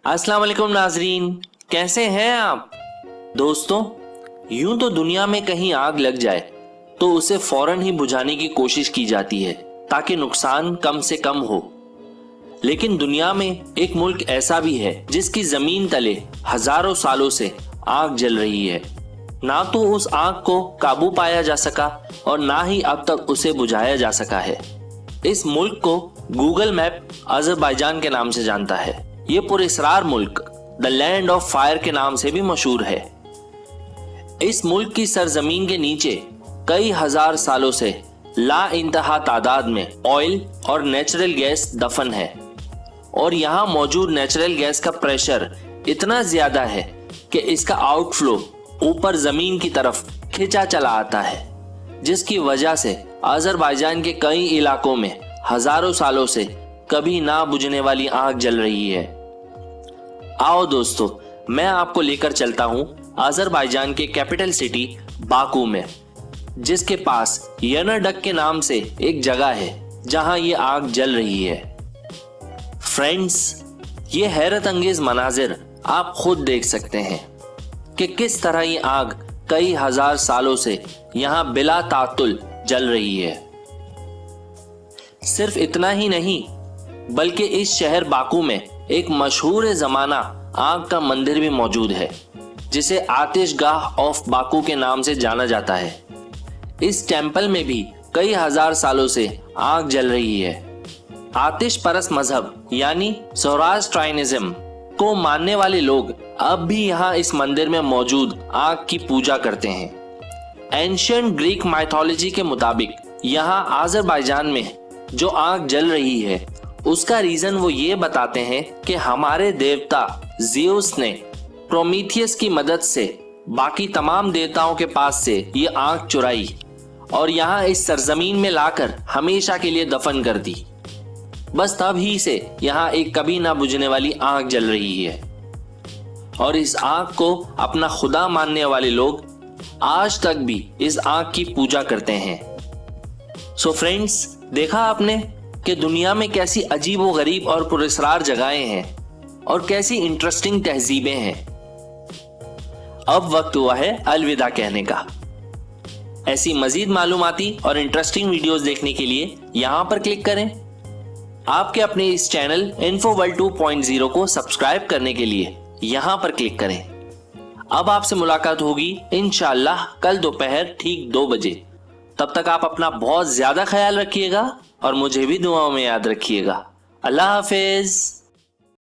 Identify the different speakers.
Speaker 1: अस्सलाम वालेकुम नाजरीन, कैसे हैं आप दोस्तों। यूं तो दुनिया में कहीं आग लग जाए तो उसे फौरन ही बुझाने की कोशिश की जाती है ताकि नुकसान कम से कम हो। लेकिन दुनिया में एक मुल्क ऐसा भी है जिसकी जमीन तले हजारों सालों से आग जल रही है। ना तो उस आग को काबू पाया जा सका और ना ही अब तक उसे बुझाया जा सका है। इस मुल्क को गूगल मैप अजरबैजान के नाम से जानता है। ये पुरस्कार मुल्क द लैंड ऑफ फायर के नाम से भी मशहूर है। इस मुल्क की सरजमीन के नीचे कई हजार सालों से ला इंतहा तादाद में ऑयल और नेचुरल गैस दफन है और यहाँ मौजूद नेचुरल गैस का प्रेशर इतना ज्यादा है कि इसका आउटफ्लो ऊपर जमीन की तरफ खिंचा चला आता है, जिसकी वजह से अजरबैजान के कई इलाकों में हजारों सालों से कभी ना बुझने वाली आग जल रही है। आओ दोस्तों, मैं आपको लेकर चलता हूं अजरबैजान के कैपिटल सिटी बाकू में, जिसके पास यनरडक के नाम से एक जगह है जहां ये आग जल रही है। फ्रेंड्स, ये हैरत अंगेज मनाजिर आप खुद देख सकते हैं कि किस तरह ये आग कई हजार सालों से यहां बिला तातुल जल रही है। सिर्फ इतना ही नहीं, बल्कि इस शहर बाकू में एक मशहूर जमाना आग का मंदिर भी मौजूद है, जिसे आतिशगाह ऑफ बाकू के नाम से जाना जाता है। इस टेंपल में भी कई हजार सालों से आग जल रही है। आतिश परस्त मजहब यानी ज़ोरास्ट्रियनिज्म को मानने वाले लोग अब भी यहाँ इस मंदिर में मौजूद आग की पूजा करते हैं। एंशिएंट ग्रीक माइथोलॉजी के मुताबिक यहाँ अजरबैजान में जो आग जल रही है उसका रीजन वो ये बताते हैं कि हमारे देवता ज़ियस ने प्रोमीथियस की मदद से बाकी तमाम देवताओं के पास से ये आग चुराई और यहाँ इस सरजमीन में लाकर हमेशा के लिए दफन कर दी। बस तब ही से यहाँ एक कभी ना बुझने वाली आग जल रही है और इस आग को अपना खुदा मानने वाले लोग आज तक भी इस आग की पूजा करते हैं। सो फ्रेंड्स, देखा आपने कि दुनिया में कैसी अजीब व गरीब और पुरस्कार जगहें हैं और कैसी इंटरेस्टिंग तहजीबें हैं। अब वक्त हुआ है अलविदा कहने का। ऐसी मजीद मालूमाती और इंटरेस्टिंग वीडियोस देखने के लिए यहां पर क्लिक करें। आपके अपने इस चैनल इन्फोवर्ल्ड 2.0 को सब्सक्राइब करने के लिए यहां पर क्लिक करें। अब आपसे मुलाकात होगी इंशाअल्लाह कल दोपहर ठीक 2 बजे। तब तक आप अपना बहुत ज्यादा ख्याल रखिएगा और मुझे भी दुआओं में याद रखिएगा। अल्लाह हाफिज।